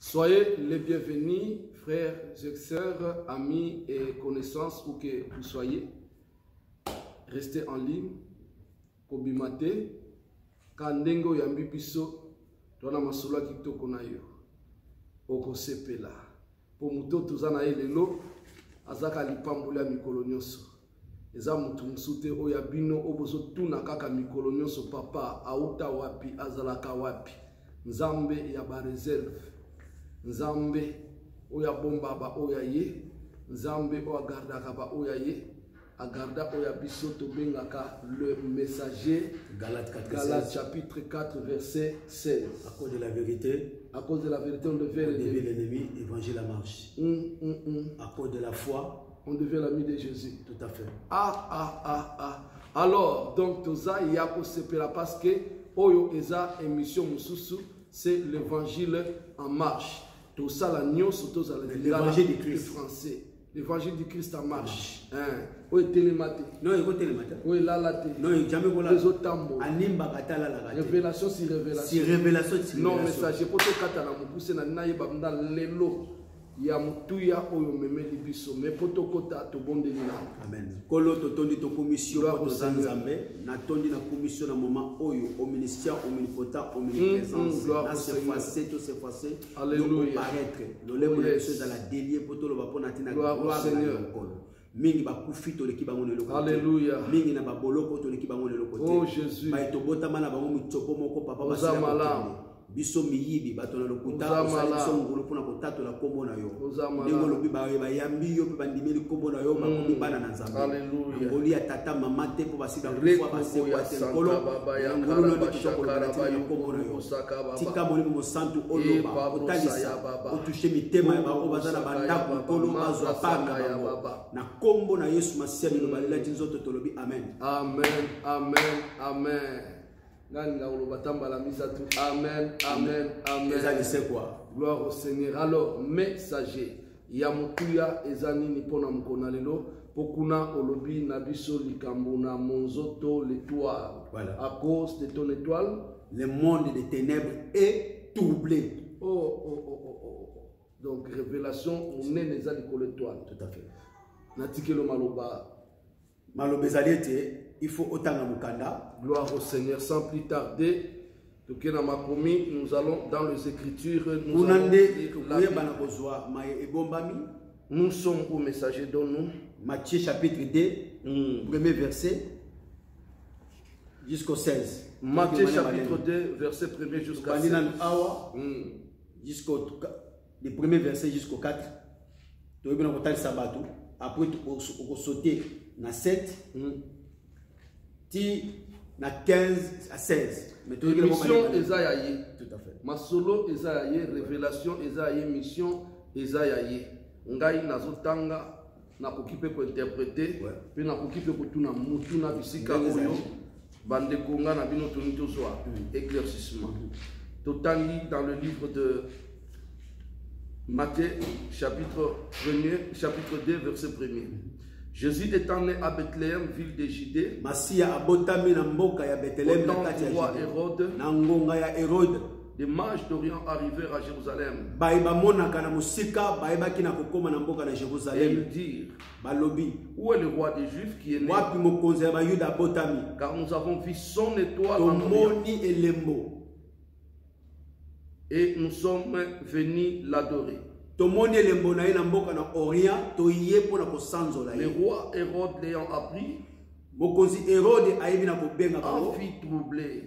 Soyez les bienvenus, frères et sœurs, amis et connaissances, où que vous soyez. Restez en ligne. Kobimate, kandengo yambi biso, tona masolo kitoko na yo. Oko sepela. Po muto tozana elelo, azaka lipambula mikolo nyonso. Eza mutu musute oya bino obozo tuna kaka mikolo nyonso papa auta wapi azalaka wapi. Nzambe ya ba reserve. Nzambe oya bomba ba oya ye. Nzambe oya gardaka ba oya ye. Agarda oya biso tobengaka le messager. Galates chapitre 4 verset 16. À cause de la vérité. À cause de la vérité, on devient l'ennemi, évangile à marche. À cause de la foi, on devient l'ami de Jésus. Tout à fait. Alors, donc, Toza Yako Sepela, parce que Oyo Eza émission Mususu, c'est l'évangile en marche. Toza la Nyon, Toza l'évangile du Christ français. L'évangile du Christ en marche. Oui, télématé. Non, il faut télématé. Oui, là, là, non, il jamais volé. Les autres tambours. Révélation sur révélation. Si révélation, si non, mais ça, j'ai pas tout katana mukuse na naye babna lelo. Ya mutuya oyo memeli biso. Mais poto kota to bonde nina. Amen. Kolo to tondi to commission to zanzambe. Na tondi na commission na moment oyo au ministère omnipotent omniprésence. Na s'effacer tout s'effacer. Alléluia. Paraître. Le monde des choses à la délier poto lo bapona tina gloire au Seigneur. Mingi bakufi to leki bango lelo kote. Alléluia. Mingi na baboloko to leki bango lelo kote. Oh Jésus. Ba to botama na bango mutsopo moko papa basala. Biso miyibi bato na lokuta biso ngolo pona kotato la kombo na yo. Ndenge lobi ba yambi yo pe bandimeli kombo na yo makomi bana na nzambe. Alléluia. Ngoli ya tata mama te po basida kufa base kwa tenkolo. Ngolo lobi tutokola na kombo na yo. Tika molimo mo santu oloba otalisa otoucher mitema ya bako bazana bandako kolo bazwa panga na kombo na Yesu Masia bilobalela tinzoto tolobi amen. Amen, amen, amen. Amen, amen, amen. C'est quoi? Gloire au Seigneur. Alors, messager, Yamutuya ezani nipona mkona lelo, pokuna olobi nabiso likambuna monzoto l'étoile. Voilà. À cause de ton étoile, le monde des ténèbres est troublé. Donc, révélation, on est les aliko l'étoile. Tout à fait. Natikelo maloba. Maloba zaliete. Il faut autant de mukanda. Gloire au Seigneur. Sans plus tarder, nous allons dans les Écritures. Nous sommes au messager dont nous. Matthieu chapitre 2, premier verset jusqu'au 16. Matthieu chapitre 2, verset 1 jusqu'à 16. Jusqu'au le premier verset jusqu'au 4. Après, on va sauter dans 7. Na 15 à 16. Mission Esaïe. Tout à fait. Masolo Esaïe, révélation Esaïe, mission Esaïe. Ngai nazotanga na kokipe ko interpréter, puis na kokipe ko tuna mutuna bisika oyo bande konga na bino tonito soa éclaircissement. Totangi dans le livre de Matthieu chapitre 2 verset 1er. Jésus étant né à Bethléem, ville de Judée, au temps du roi Hérode, des mages d'Orient arrivèrent à Jérusalem. Et ils dirent, où est le roi des Juifs qui est né? Car nous avons vu son étoile en Orient. Et nous sommes venus l'adorer. Le roi Hérode l'ayant appris, en fit troubler.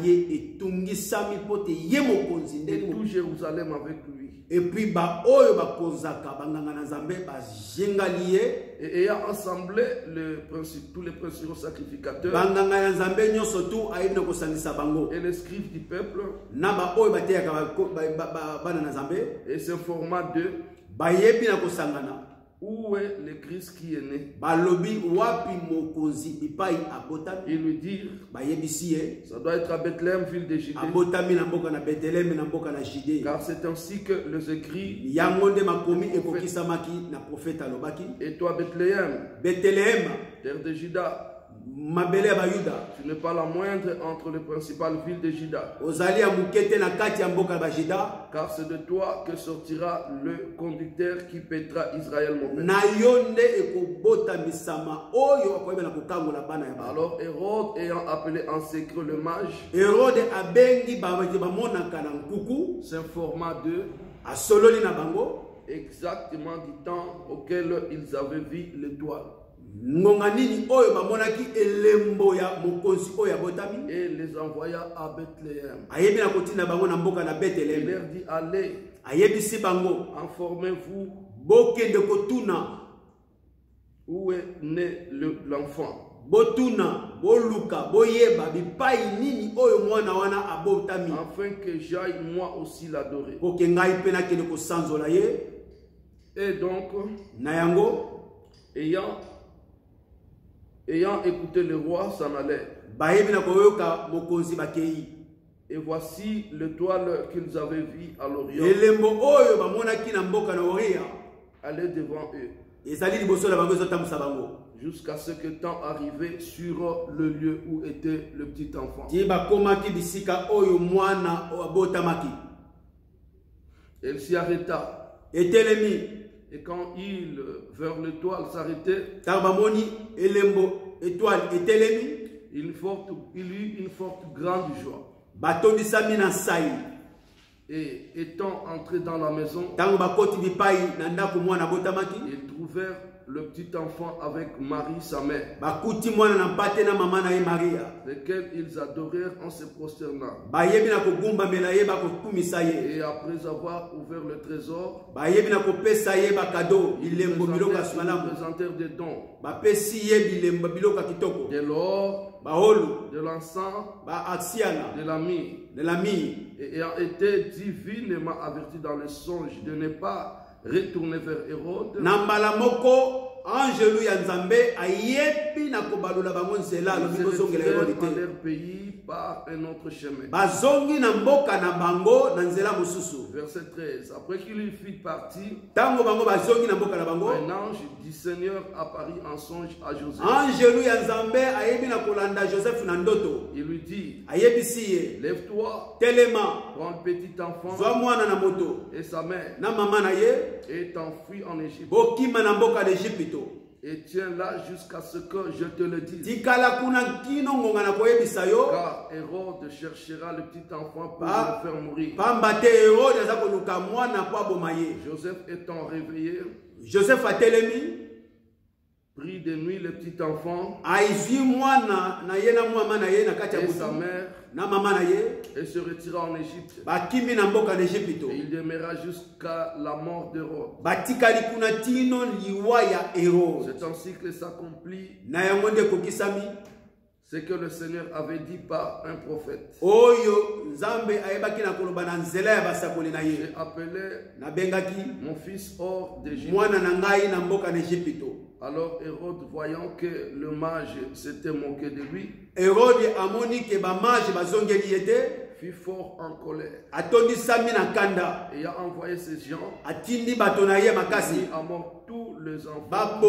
Et tout Jérusalem avec lui. Et puis, et ayant assemblé tous les principaux sacrificateurs et les scribes du peuple, et s'informa d'eux, où est le Christ qui est né? Ils lui dirent, ça doit être à Bethléem, ville de Judée. Car c'est ainsi que les écrits. Et toi, Bethléem, terre de Juda, Tu n'es pas la moindre entre les principales villes de Juda. Car c'est de toi que sortira le conducteur qui pètera Israël, mon père. Alors Hérode, ayant appelé en secret le mage, s'informa d'eux exactement du temps auquel ils avaient vu l'étoile. Et les envoya à Bethléem. Il leur dit, allez, informez-vous où est né l'enfant. Afin que j'aille moi aussi l'adorer. Et donc, ayant écouté le roi, s'en allait. Et voici l'étoile qu'ils avaient vue à l'Orient aller devant eux, jusqu'à ce que temps arrivé sur le lieu où était le petit enfant. Elle s'y arrêta. Et quand il vers l'étoile s'arrêtait, il eut une forte grande joie. Et étant entré dans la maison, ils trouvèrent le petit enfant avec Marie, sa mère, lesquels ils adorèrent en se prosternant. Et après avoir ouvert le trésor, ils présentèrent des dons, de l'or, de l'encens, de la myrrhe. Et ayant été divinement averti dans le songe de ne pas retourner vers Hérode, Angelu ya Nzambe ayebi na kobalula bango nzela lobi zongela Hérode te. Leur pays par un autre chemin. Bazongi na mboka na bango na nzela mosusu. Verset 13. Après qu'il eut fait partie, tango bango bazongi na mboka na bango, un ange du Seigneur apparut en songe à Joseph. Angelu ya Nzambe ayebi na kolanda Joseph na ndoto. Il lui dit, ayebi siye, lève-toi, telema, prends le petit enfant, zwa mwana na moto et sa mère na mama na ye et t'enfuis en Égypte. Bokima na mboka d'Égypte. Et tiens là jusqu'à ce que je te le dise. Car Hérode cherchera le petit enfant pour le faire mourir. Joseph étant réveillé, Joseph a pris de nuit le petit enfant et sa mère et se retira en Égypte. Et il demeura jusqu'à la mort d'Hérode. C'est ainsi que s'accomplit ce que le Seigneur avait dit par un prophète. J'ai appelé mon fils hors d'Égypte. Alors Hérode, voyant que le mage s'était moqué de lui, fut fort en colère. Et a envoyé ses gens à mort tous les enfants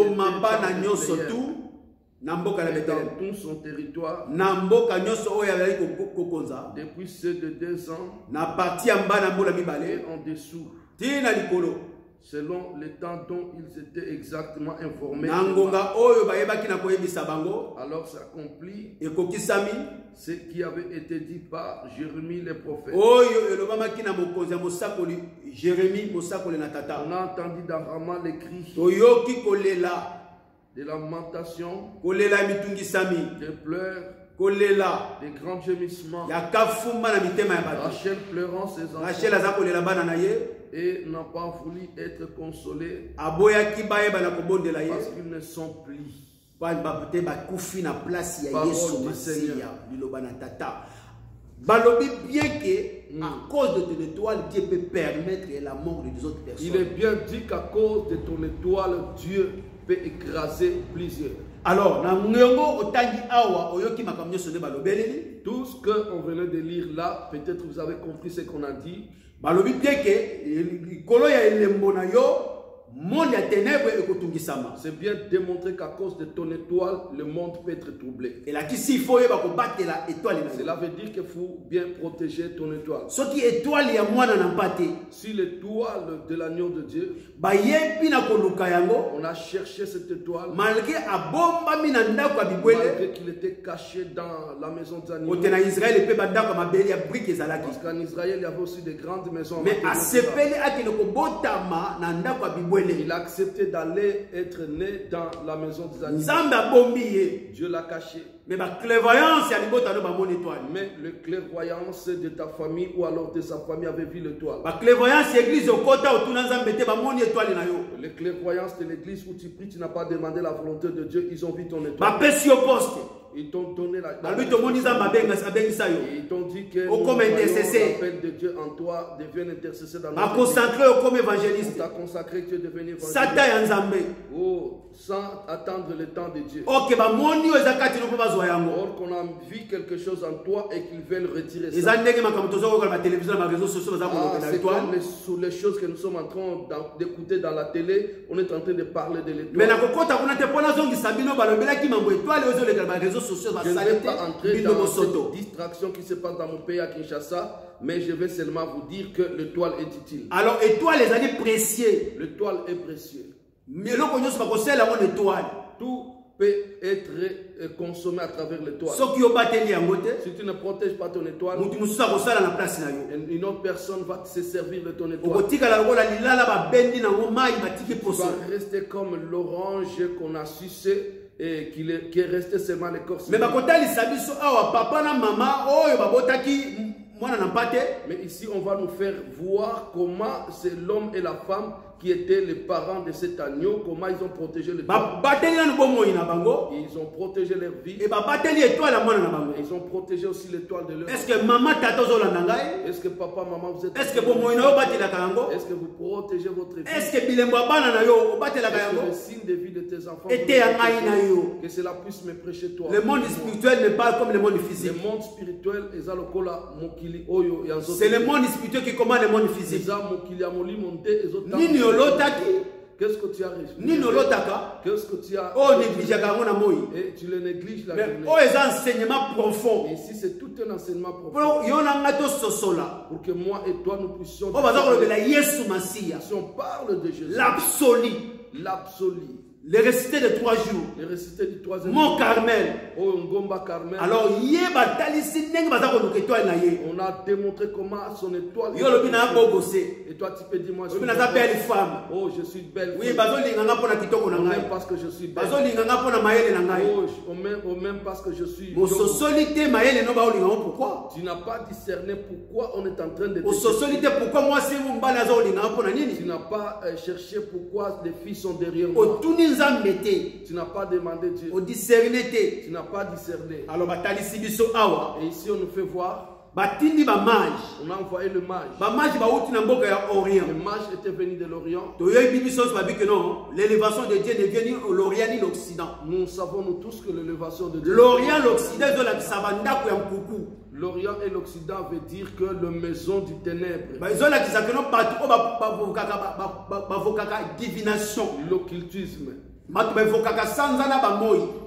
dans tout son territoire, depuis ceux de 2 ans et en dessous, selon le temps dont ils étaient exactement informés. Alors s'accomplit ce qui avait été dit par Jérémie le prophète. On a entendu dans Rama les cris de lamentation, de pleurs, des grands gémissements. Rachel pleurant ses enfants et n'a pas voulu être consolé parce qu'ils ne sont plus. Parole du Seigneur. Balobi bien que à cause de ton étoile, Dieu peut permettre la mort des autres personnes. Il est bien dit qu'à cause de ton étoile, Dieu peut écraser plusieurs. Alors, tout ce qu'on venait de lire là, peut-être vous avez compris ce qu'on a dit. Balobi bien que C'est bien démontré qu'à cause de ton étoile, le monde peut être troublé. Cela veut dire qu'il faut bien protéger ton étoile. Si l'étoile de l'agneau de Dieu, on a cherché cette étoile, malgré qu'il était caché dans la maison des animaux. Parce qu'en Israël, il y avait aussi des grandes maisons. Mais il a accepté d'aller être né dans la maison des animaux. Dieu l'a caché. Mais la clairvoyance de ta famille ou alors de sa famille avait vu l'étoile. Les clairvoyances de l'église où tu pries, tu n'as pas demandé la volonté de Dieu, ils ont vu ton étoile. Ils t'ont donné la ils t'ont dit que l'appel de Dieu en toi devienne intercesseur dans notre vie. On t'a consacré, tu es devenu évangéliste. Oh, sans attendre le temps de Dieu. Or qu'on a vu quelque chose en toi et qu'ils veulent retirer ça. C'est comme les choses que nous sommes en train d'écouter dans la télé. On est en train de parler de l'étoile. Je ne vais pas entrer dans cette distraction qui se passe dans mon pays à Kinshasa, mais je vais seulement vous dire que l'étoile est utile. Alors, l'étoile est précieux. L'étoile est précieux. Tout peut être consommé à travers l'étoile. Si tu ne protèges pas ton étoile, une autre personne va se servir de ton étoile. Tu vas rester comme l'orange qu'on a sucé et qui est resté seulement l'écorce. Mais ici, on va nous faire voir comment c'est l'homme et la femme qui étaient les parents de cet agneau, comment ils ont protégé le temps. Ils ont protégé leur vie. Ils ont protégé aussi l'étoile de leur vie. Est-ce que papa, maman, vous êtes... Est-ce que vous protégez votre vie? Est-ce que le signe de vie de tes enfants, que cela puisse me prêcher toi? Le monde spirituel n'est pas comme le monde physique. Le monde spirituel, c'est le monde spirituel qui commande le monde physique. Qu'est-ce que tu as reçu? Qu'est-ce que tu as? Et tu le négliges la journée. Enseignement profond. Et ici, c'est tout un enseignement profond. Pour que moi et toi, nous puissions... Si on parle de Jésus, l'absolu. Les récités de 3 jours. Les récités du 3e Mont Carmel. Oh, Ngomba Carmel. Alors, on a démontré comment son étoile. Et toi, tu peux dire, moi, je suis belle femme. Oh, je suis belle. Oui, on m'aime parce que je suis belle. Oh, on m'aime parce que je suis. Pourquoi? Tu n'as pas discerné pourquoi on est en train de. Tu n'as pas cherché pourquoi les filles sont derrière moi. Tu n'as pas demandé Dieu. Tu n'as pas discerné. Et ici on nous fait voir. On a envoyé le mage. Le mage était venu de l'Orient. L'élévation de Dieu ne vient ni au l'Orient ni l'Occident. Nous savons nous tous que l'élévation de Dieu. L'Orient, l'Occident, l'Orient et l'Occident veut dire que la maison du ténèbre. Divination. L'occultisme.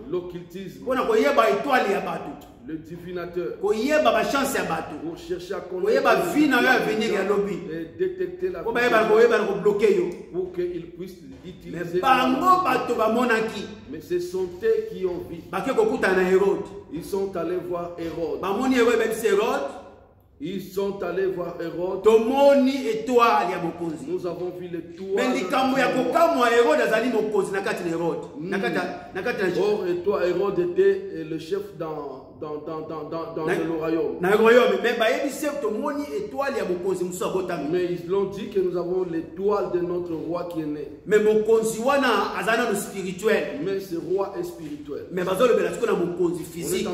L'occultisme. Le divinateur. Pour chercher à connaître et détecter la vie pour qu'il puisse l'utiliser. Mais ce sont eux qui ont vu. Ils sont allés voir Hérode. Ils sont allés voir Hérode. Nous avons vu l'étoile. Or, et toi, Hérode était le chef dans le royaume. Mais ils l'ont dit que nous avons l'étoile de notre roi qui est né. Mais ce roi est spirituel. On est en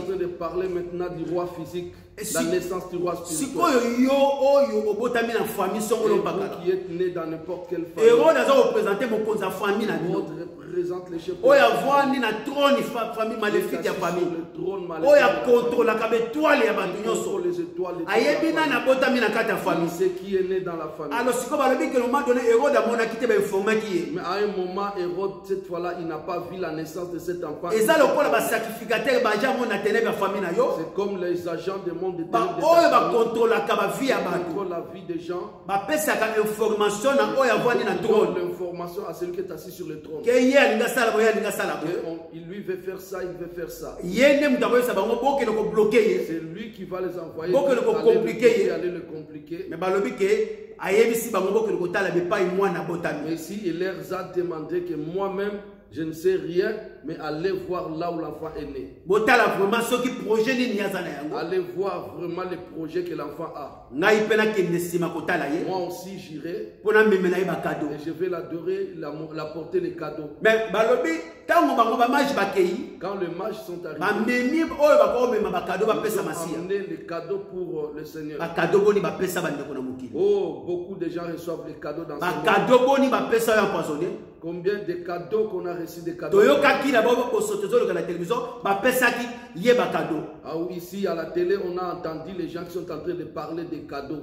train de parler maintenant du roi physique. La naissance du roi spirituel. Qui est né dans n'importe quelle famille. Hérode représente les chefs. Le trône maléfique. étoiles de ce qui est né dans la famille. Alors, si comme que le moment donné, Hérode a mon acquitté, ben mais à un moment, Hérode, cette fois-là, il n'a pas vu la naissance de cet enfant. Et ça, le quoi, le sacrificateur, c'est comme les agents du monde de contrôle la vie des gens. Information l'information à celui qui est assis sur le trône. Il lui veut faire ça, il veut faire ça. C'est lui qui va les envoyer. Aller le compliquer. Mais si il leur a demandé que moi-même, je ne sais rien, mais allez voir là où l'enfant est né. Allez voir vraiment les projets que l'enfant a. Moi aussi j'irai. Et je vais l'adorer, l'apporter les cadeaux. Quand les mages sont arrivés, ils ont amené les cadeaux pour le Seigneur. Oh, beaucoup de gens reçoivent les cadeaux dans ce monde. Combien de cadeaux qu'on a reçus, des cadeaux. Ah oui, ici à la télé, on a entendu les gens qui sont en train de parler des cadeaux.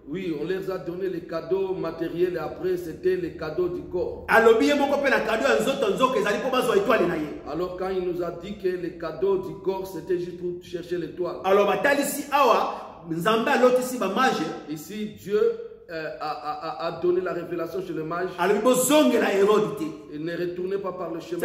Oui, on les a donné les cadeaux matériels et après c'était les cadeaux du corps. Alors quand il nous a dit que les cadeaux du corps c'était juste pour chercher l'étoile. Ici Dieu a donné la révélation chez le mage. Il ne retournait pas par le chemin.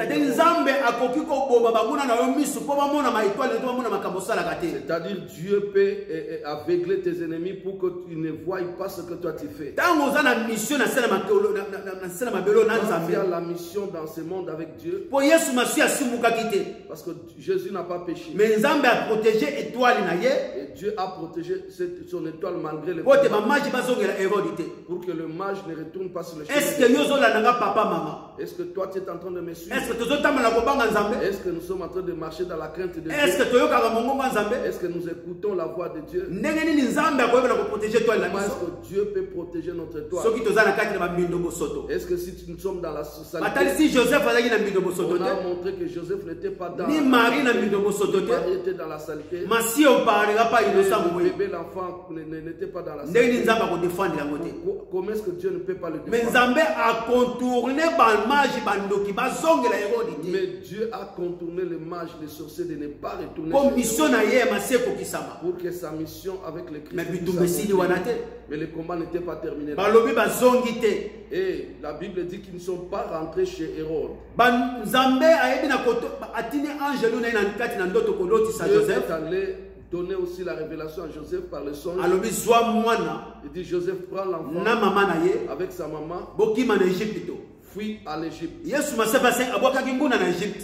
C'est-à-dire Dieu peut aveugler tes ennemis pour que tu ne voient pas ce que toi tu fais. Quand tu as la mission dans ce monde avec Dieu, parce que Jésus n'a pas péché. Et Dieu a protégé son étoile malgré les pour que le mage ne retourne pas sur le chemin. Est-ce que toi tu es en train de me suivre? Est-ce que nous sommes en train de marcher dans la crainte de Dieu? Est-ce que nous écoutons la voix de Dieu? Comment est-ce que Dieu peut protéger notre étoile? Est-ce que si nous sommes dans la saleté, on a montré que Joseph n'était pas dans ni Marie était dans la saleté, le bébé, l'enfant n'était pas dans la saleté. Comment est-ce que Dieu ne peut pas le défendre? Mais Dieu a contourné les mages, les sorciers de ne pas retourner pour que sa mission avec les Christ. Mais le combat n'était pas terminé. Et la Bible dit qu'ils ne sont pas rentrés chez Hérode. Dieu est allé donner aussi la révélation à Joseph par le songe. Il dit Joseph prend l'enfant avec sa maman, fuit à l'Égypte.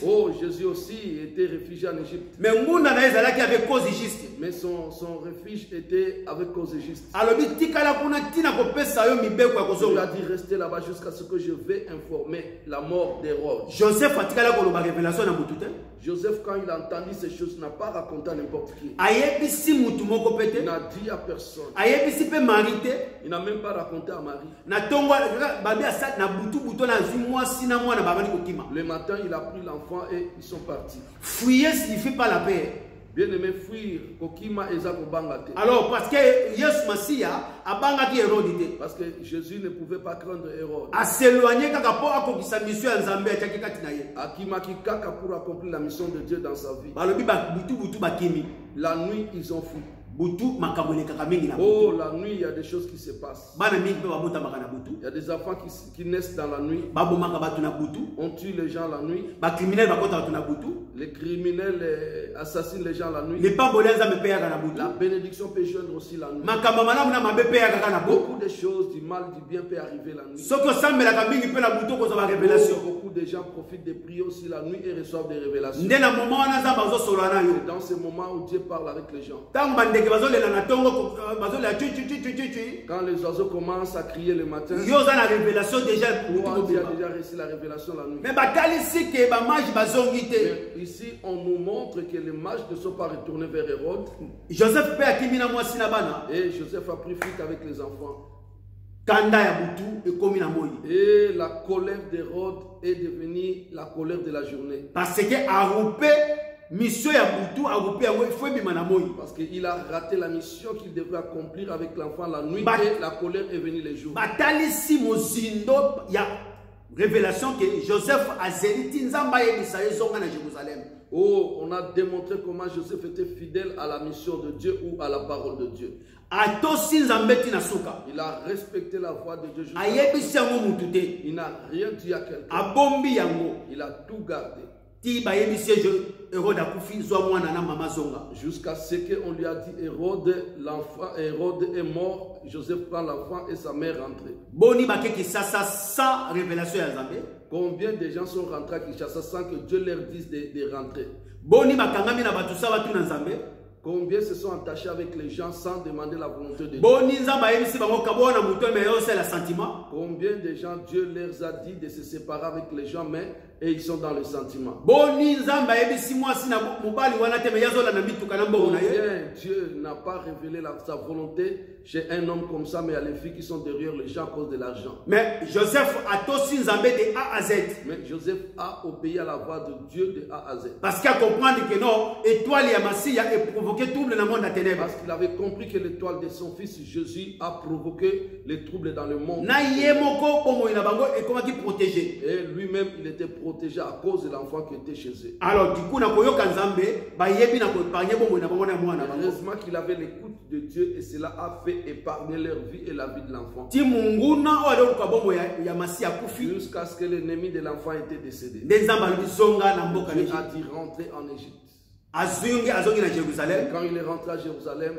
Oh, Jésus aussi était réfugié en Égypte. Mais son refuge était avec cause juste. Il a dit rester là-bas jusqu'à ce que je vais informer la mort d'Hérode. Joseph, quand il a entendu ces choses, n'a pas raconté à n'importe qui. Il n'a dit à personne. Il n'a même pas raconté à Marie. Le matin, il a pris l'enfant et ils sont partis. Fouiller signifie pas la paix. Bien aimé, fuir, kokima ezako bangate. Alors, parce que Yesu Masia a bangaki Hérode. Parce que Jésus ne pouvait pas craindre Hérode. A s'éloigner kaka po akokisa mission ya Nzambe ya kaki na ye. Akimaki kaka pour accomplir la mission de Dieu dans sa vie. Balobi ba butu bakimi. La nuit, ils ont fui. Oh, la nuit, il y a des choses qui se passent. Il y a des enfants qui naissent dans la nuit. On tue les gens la nuit. Les criminels assassinent les gens la nuit. La bénédiction peut joindre aussi la nuit. Beaucoup de choses, du mal, du bien peut arriver la nuit. Beaucoup de gens profitent de prier aussi la nuit et reçoivent des révélations. C'est dans ce moment où Dieu parle avec les gens. Quand les oiseaux commencent à crier le matin, Dieu a déjà reçu la révélation la nuit. Mais ici, on nous montre que les mages ne sont pas retournés vers Hérode. Et Joseph a pris fuite avec les enfants. Et la colère d'Hérode est devenue la colère de la journée. Parce que mission ya butu akopi yango faut bima na moi. Parce qu'il a raté la mission qu'il devait accomplir avec l'enfant la nuit et la colère est venue les jours. Batalisi mozindo ya révélation que Joseph azeli nzamba yebisa yezonga na Jérusalem. Oh, on a démontré comment Joseph était fidèle à la mission de Dieu ou à la parole de Dieu. Il a respecté la voix de Dieu. Il n'a rien dit à quelqu'un. Il a tout gardé. Jusqu'à ce qu'on lui a dit Hérode est mort, Joseph prend l'enfant et sa mère rentrée. Combien de gens sont rentrés à Kinshasa sans que Dieu leur dise de rentrer? Combien se sont attachés avec les gens sans demander la volonté de Dieu? Combien de gens Dieu leur a dit de se séparer avec les gens, mais et ils sont dans le sentiment? Combien Dieu n'a pas révélé sa volonté chez un homme comme ça, mais il y a les filles qui sont derrière les gens à cause de l'argent. Mais Joseph a tosi nzambe de A à Z. Mais Joseph a obéi à la voix de Dieu de A à Z. Parce qu'il a compris que non, étoile et Massia est provoqué trouble dans le monde de la ténèbres. Parce qu'il avait compris que l'étoile de son fils Jésus a provoqué les troubles dans le monde. Et lui-même, il était protégé à cause de l'enfant qui était chez eux. Alors, du coup, heureusement qu'il avait l'écoute de Dieu et cela a fait épargner leur vie et la vie de l'enfant. Jusqu'à ce que l'ennemi de l'enfant était décédé. Dieu a dit rentrer en Égypte. Quand il est rentré à Jérusalem,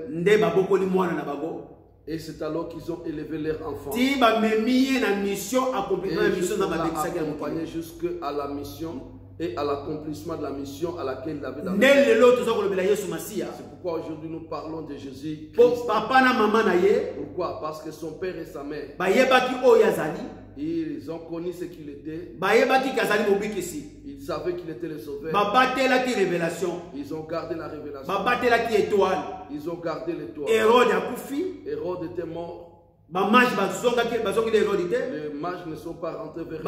et c'est alors qu'ils ont élevé leur enfant. Et ils l'ont accompagné jusqu'à la mission et à l'accomplissement de la mission à laquelle il avait dans C'est pourquoi aujourd'hui nous parlons de Jésus. Pourquoi? Parce que son père et sa mère, ils ont connu ce qu'il était. Ils savaient qu'il était le sauveur. Ils ont gardé la révélation. Ils ont gardé l'étoile. Hérode était mort. Les mages ne sont pas rentrés vers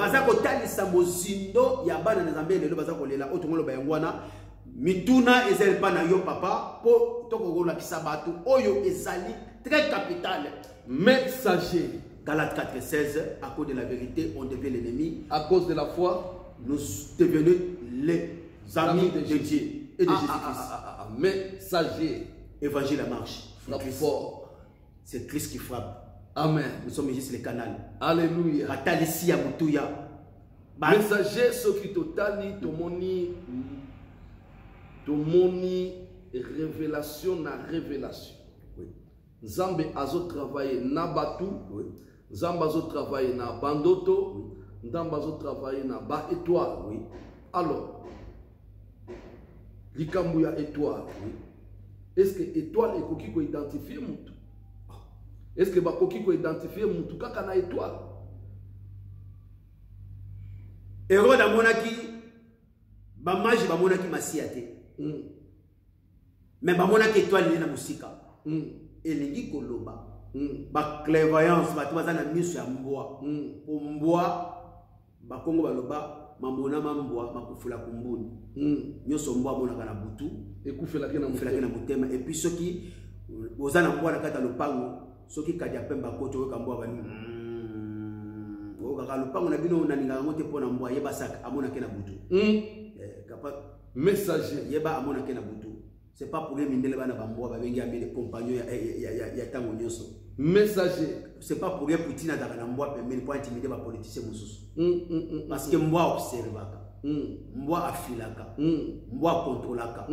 mituna ezali pa na yo papa po tokogola kisabatu oyo ezali très capital. Messager. Galates 4:16, à cause de la vérité on devient l'ennemi, à cause de la foi nous devenons les amis de Dieu et de Jésus-Christ. Messager. Évangile à marche. Frappe fort. C'est Christ qui frappe. Amen. Nous sommes ici sur le canal. Alléluia. Batalisi ya mutuya. Messager ce qui totali tomoni révélation na révélation. Oui. Nzambe azo travailler na batu. Oui. Nzambe azo travailler na bandoto. Oui. Nzambe azo travailler na ba étoile. Oui. Alors, likambu ya étoile. Oui. Est-ce que étoile ekoki ko identifier mutu? Est-ce que bakoki ko identifier mutu kaka na étoile? Hérode amonaki bamaji bamonaki masiate. Mais bamonaki étoile na musika. Elingi koloba. Ba clairvoyance batubaza na miso ya mbwa. Mbwa bakongo baloba mamona mambwa makufula kumbuni. Nyoso mbwa monaka na butu ekufela ke na mutema et puis soki ozana mbwa na kata lopango soki kadia pemba koto yoka mbwa bani kaka lopango na bino naninga ngote pona mbwa yeba sak amona ke na butu kapa messager yeba amona ke na butu. C'est pas pour les mindele bana bambwa babengi amé les compagnons ya tango nyoso. Messager. C'est pas pour les poutina dans la mbwa pembeni pour intimider ba politicien mususu. Parce que mbwa observaka. Mbwa afilaka. Mbwa controlaka.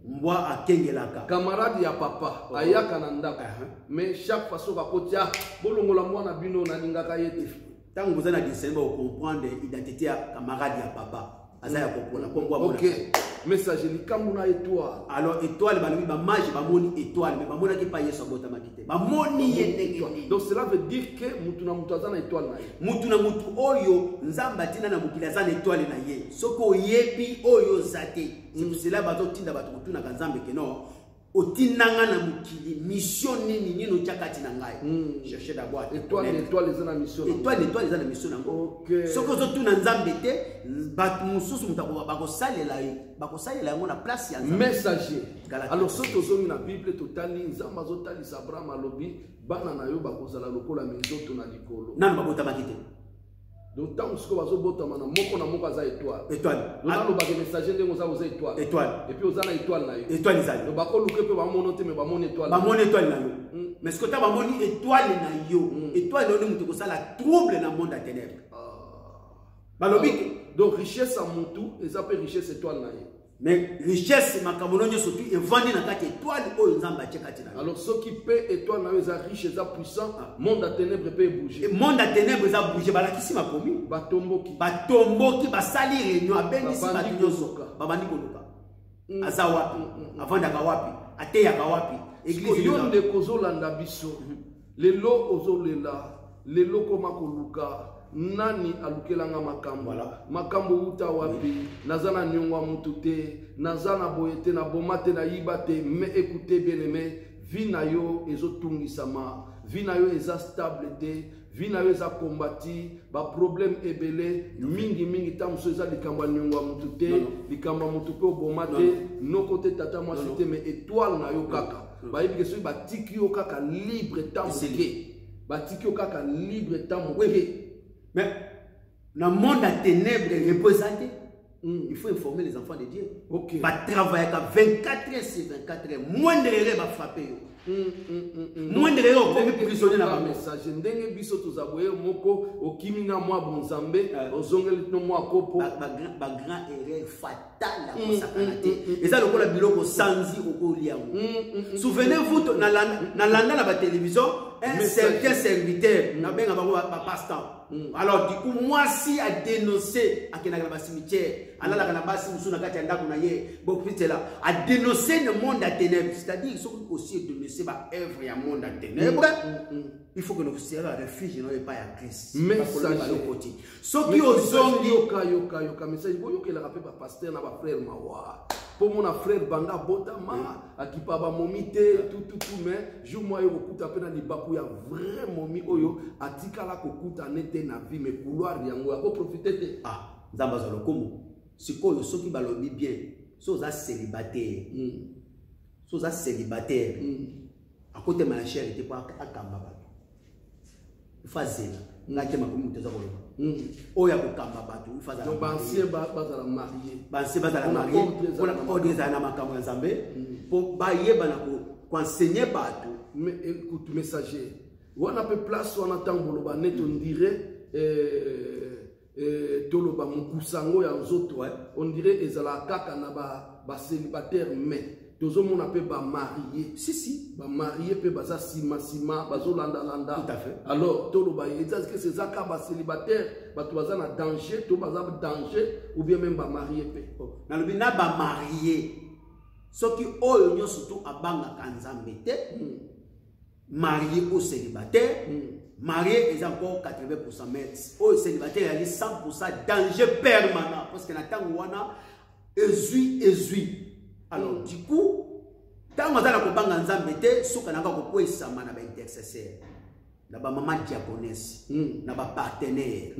Mbwa akengelaka. Camarade ya papa ayaka na ndaka. Mais chaque fois ba kotia bolongola mwana bino na lingaka yete. Tango vous avez dit vous comprendre l'identité ya camarade ya papa. Azaya kopola kombo amona. OK. Messager likamuna étoile. Alors étoile balobi ba magi ba moni étoile mais ba mona ki pa yeso bota makite. Ba moni yete. Donc cela veut dire que mutu na mutu azana étoile na ye. Mutu na mutu oyo nzamba tina na mukila azana étoile na ye. Soko yebi oyo zate. C'est pour cela bato tinda bato mutu na nzambe ke non. otinanga na mukili mission nini nino chakati na ngai chercher d'abord étoile les ana mission étoile les ana mission nango soko zo tuna nzambe te bat mususu mutako bakosalela yango na place ya nzambe messager alors soto zongi na bible totali nzamba zotali Abraham alobi bana na yo bakozala lokola minzoto na likolo nani babota makite donc tant que bazo botama na moko aza étoile donc lo ba messager ndengo za oza étoile et puis ozana étoile na yo étoile izali donc bako luke pe ba mono te mais ba mono étoile na yo mais ce que ta ba moni étoile na yo étoile no mutu ko sala trouble na monde à ténèbres balobi donc richesse à mutu et ça peut richesse étoile na yo mais richesse makamononyo surtout et vendre na kati étoile o nzamba chekati na alors ceux qui paient étoile na eux riche et puissant monde à ténèbres peut bouger monde à ténèbres ça bouger balakisi makomi batomboki basali réunion abengisi batunyoso babandi koluka aza wapi avandaka wapi ateyaka wapi église yonde kozolanda biso lelo ozolela lelo koma koluka nani alukelanga makambo makambo uta wapi nazana nyongwa mutu te nazana boyete na bomate na yibate mais écoutez bien aimé vie na yo ezotungisama vie na yo eza stable te vie na yo eza kombati ba problème ebele mingi tamuso eza likambo nyongwa mutu te likambo mutu pe bomate noko te tata moi c'était mais étoile na yo kaka bayibi ke soki batiki yo kaka libre tamuke batiki yo kaka libre tamuke. Mais dans le monde à ténèbres reposé, il faut informer les enfants de Dieu. Okay. Va travailler 24 heures sur 24 heures. Moins de rêves va frapper. Moins de rêves va prisonnier dans le message. Ndenge biso tozaboye moko okiminga mwa bonzambe ozongeli no mwa kopo ba grand erreur fatale pour sakanate. Et ça le kola biloko sanzi okolia. Souvenez-vous na landa la télévision un certain serviteur na benga ba pasteur. Alors du coup moi si a dénoncé à kenaka cimetière alala kana basi musuna kati ndako na ye bokitela a dénoncé le monde à ténèbres, c'est-à-dire ils sont aussi dénoncer ba œuvre ya monde à ténèbres. Il faut que nous soyons à refuge non pas à Christ mais ça côté ceux qui ont yoka message boyo que la rappel ba pasteur na ba frère mawa pour mon frère banda botama akipa ba momite tout mais jour moi yo kokuta pena libaku ya vrai momi oyo atikala kokuta nete na vie mais couloir yango ya ko profiter te nzamba za lokomo sikoyo soki balobi bien so za célibataire à côté ma chère était pas akamba ba fazela ngake makomi muteza koloba oya kokamba batu ifazala donc bancien bazala marié pour odeza na makambo ya nzambe pour bayeba na ko enseigner batu mais écoute messager wana pe place wana tambolo ba net on dirait toloba mukusango ya nzoto on dirait ezala kaka na ba célibataire mais tozomo na pe ba marié si ba marié pe baza sima bazolanda tout à fait alors toloba ezaz que ces aka ba célibataire batu baza na danger to baza danger ou bien même ba marié pe na lobi na ba marié soki oyo nyo surtout abanga kanzambe te marié au célibataire marié est encore 80% mais au célibataire il y a 100% danger permanent parce que na tango wana ezui alors du coup tant que ko banga nzambe te soka nanga ko kwesa mana ba intercesseur na ba maman diaconesse na ba partenaire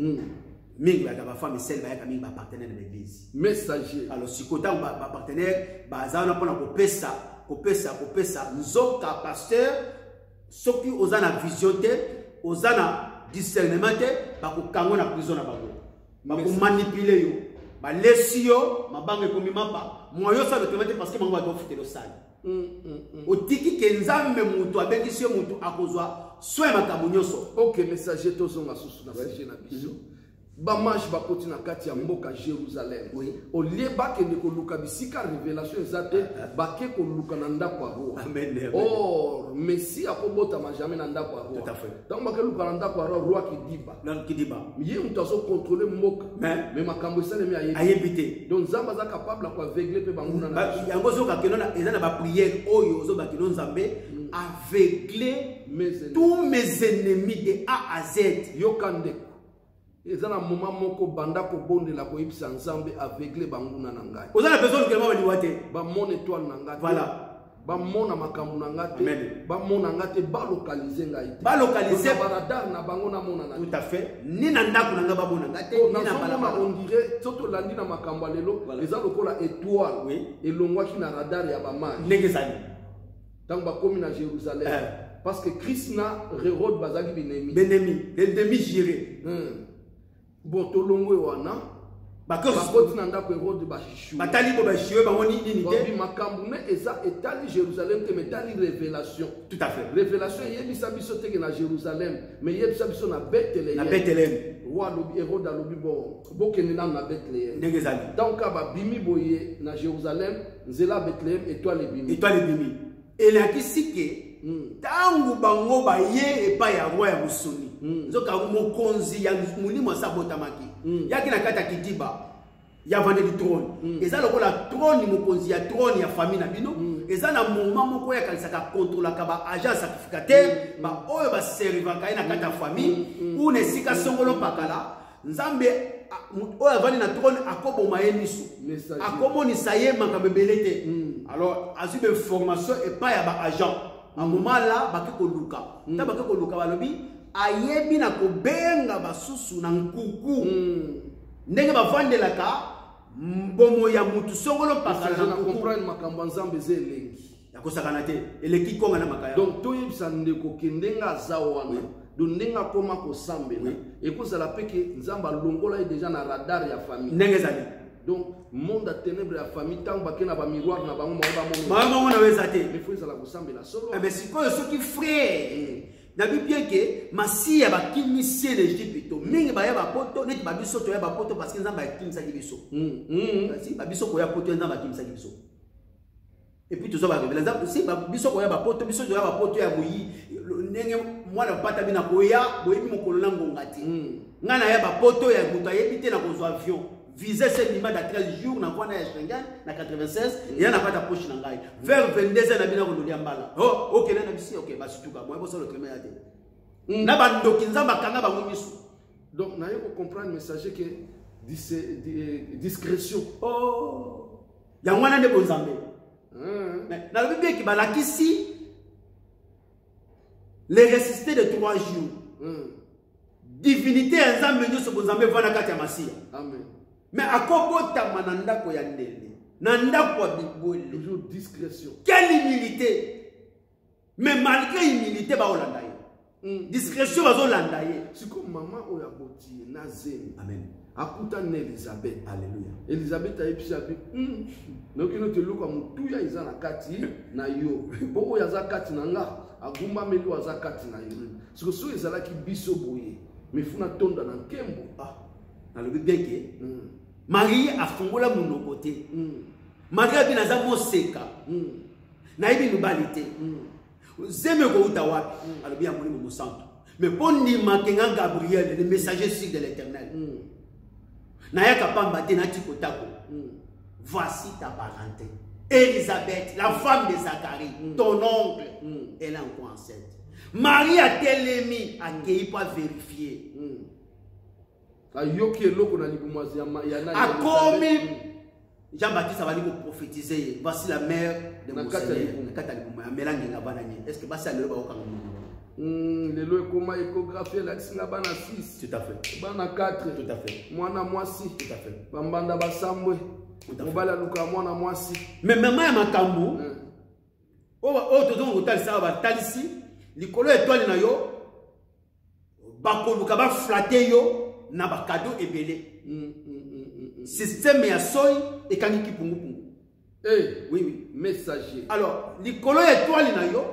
mingi ba femme celle ba yaka mingi ba partenaire de l'église messager alors sikota ba partenaire ba zana pona ko pesa nzoka pasteur soki ozana vision te ozana discernement te ba ko kango na prison na bango ba ko manipuler yo ba lesio mabanga komi mapa moyo sa le parce que mango doit foutre le sale otiki kenzambe mutu abengisi mutu akozwa soin makambo nyonso. OK messager tozonga susu na sujet na biso bamage bakoti na kati ya mboka Jérusalem au lieu bakende koluka bisika révélation ezate bake koluka na ndako ya roi. Amen. Or Messie akobota jamais na ndako ya roi. Tout à fait. Donc bake luka na ndako ya roi kidiba ye mutu azo contrôler mboka mais makambo esalemi ayebite donc nzamba za capable ko aveugler pe banguna na yango zoka kenona eza na ba prière oyo zo bakino nzambe aveugler tous mes ennemis de A à Z yokande. Et dans un moment moko banda ko bondela ko ibisa nzambe aveugle banguna na ngai. Oza na besoin que ba liwate. Ba mon étoile na ngai. Voilà. ba mona makambu na ngate ba mona ngate ba localiser ngai ba localiser ba radar na bango na mona na tout à fait ni na ndako na nga ba mona ngate ni na balabala on dirait toto landi na makambu lelo eza lokola étoile elongwa ki na radar ya ba mai ndenge zali tant ba komi na Jérusalem parce que Christ na Hérode bazaki binemi l'ennemi géré bon tolongwe wana bakoti na ndako Hérode bashishu batali ko bashiwe bamoni nini te makambu ne eza etali Jérusalem te metali révélation tout à fait révélation yebisa biso te na Jérusalem mais yebisa biso na Bethléem roi Hérode alobi bon bokende na Bethléem ndenge zali donc ba bimi boye na Jérusalem nzela Bethléem étoile bimi elakisi ke tangu bango baye epai ya roi ya musuni nzoka mokonzi ya mulimo asabotamaki yaki na kata kidiba ya vande du trône eza lokola trône mokonzi ya trône ya famille na bino eza na moment moko ya kalisaka contrôlaka ba agent sacrificateur ba oyo ba servika na kata famille ou ne sika songolo pakala nzambe oyo avandi na trône akoboma ye miso akomonisa ye makambo ebele te alors azwi information epai ya ba agent a moment là bakeko luka ta bakeko luka balobi ayebi na kobenga basusu na nkuku ndenge bavandelaka mbomo ya mutu songolo pakala na comprendre makambo nzambe zelengi yakosakana te eleki konga na makaya donc toyebisa ndeko kendenga za wana do ndenga koma kosambela ekozala peke nzamba longola ye déjà na radar ya famille ndenge zali donc monde à ténèbres ya famille tant bakena ba miroir na bango bango na weza te mais faut ezala kosambela solo mais sikoyo soki frère na bien que masiya bakimisie l'Égypte mingi baya bapoto neti babiso to ya bapoto parce que nzamba akimisaki biso si babiso ko ya poto nzamba akimisaki biso et puis tozo ba révéler nzamba si babiso ko ya bapoto biso to ya bapoto ya boyi ndenge mwana pata bina ko ya boyebi mokolo na ngongati ngana ya bapoto ya muta yebite na kozwa avion visé ce niveau de 13 jours na kwa na Schengen na 96 et na pata poche na ngai vers 22 na bina ko ndolia mbala oh OK na bisi OK basi tuka moi boso le premier ate na ba ndoki nzamba kanga ba ngimisu donc na yeko comprendre messager que discrétion oh ya mwana nde bonzambe na le bible qui balakisi les ressuscités de 3 jours divinité nzambe nyoso bonzambe vana kati ya masia amen mais akobota mananda ko ya ndele nanda ko bibole toujours discrétion quelle humilité mais malgré humilité ba olanda ye discrétion ba olanda ye siko maman oya boti na zemi amen akuta na Elisabeth alléluia Elisabeth a episa bi noki no te luka mutuya iza na kati na yo boko ya za kati na nga agumba meli wa za kati na yo siko so ezala ki biso boye mais funa tonda na nkembo na le bien que Marie a fongola monoko te Marie a bina za moseka na ibi nubalite zeme ko uta wapi alobi ya molimo mosanto mais poni makenga Gabriel le messager signe de l'Éternel na yaka pamba te na tikotako voici ta parenté Élisabeth la femme de Zacharie ton oncle elle est encore enceinte Marie a telemi a kei pas vérifier ayoki eloko na libumazi ya na akomi Jean-Baptiste a dit prophétiser voici la mère de Monseigneur Katalibuma melangi na bana ni est-ce que basi alelo ba okanga lelo ekoma échographie la singa bana 6 tout à fait bana 4 tout à fait mwana mwasi tout à fait bambanda basambwe mobala luka mwana mwasi mais maman ya makambu o to donc talisa ba talisi likolo étoile na yo bakoluka ba flatter yo na ba cadeau ebele système ya soy et kaniki pungu pungu oui messager alors likolo étoile na yo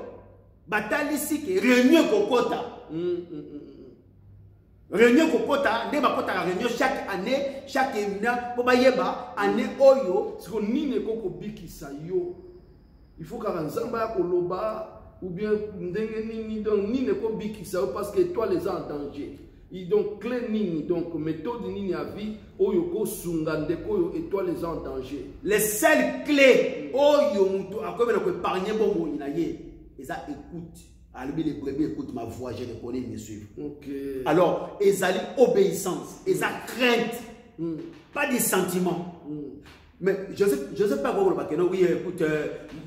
batalisi ke réunion kokota réunion kokota nde bakota la réunion chaque année chaque événement po bayeba année oyo siko nini koko bikisa yo il faut ka nzamba ya koloba ou bien ndenge nini donc nini ko bikisa yo parce que toi les en danger et donc clé nini donc méthode nini à vie oyo ko sunga ndeko yo étoile les en danger les seules clés oyo mutu akobe na ko épargner bombo na ye eza écoute albi les brebis écoute ma voix je les connais me suivre OK alors ezali obéissance eza crainte pas des sentiments Mais Joseph pas comment le oui écoute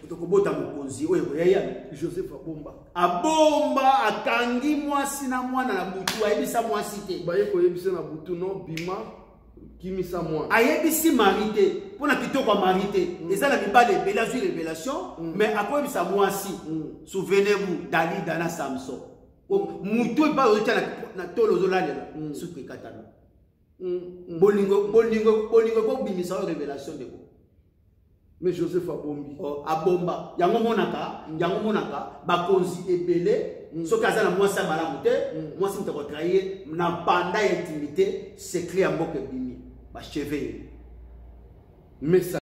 tokobota mokonzi oyo yaya Joseph abomba akangi mwasi na mwana na butu ayebisa mwasi te baye ko yebisa na butu no bima kimisa mwana ayebisi marité pona kitoko marité eza na mibale bela sur révélation mais akoyebisa mwasi souvenez-vous Dalida na Samson mutu ba otia na tolo zolalela suki katana bolingo ko bimisa révélation de ko. Mais Joseph abombi abomba yango monaka bakonzi ebele soki aza na mwasi malamu te mwasi mutako trahir na banda intimité secret ya mboka bimi ba cheveux mais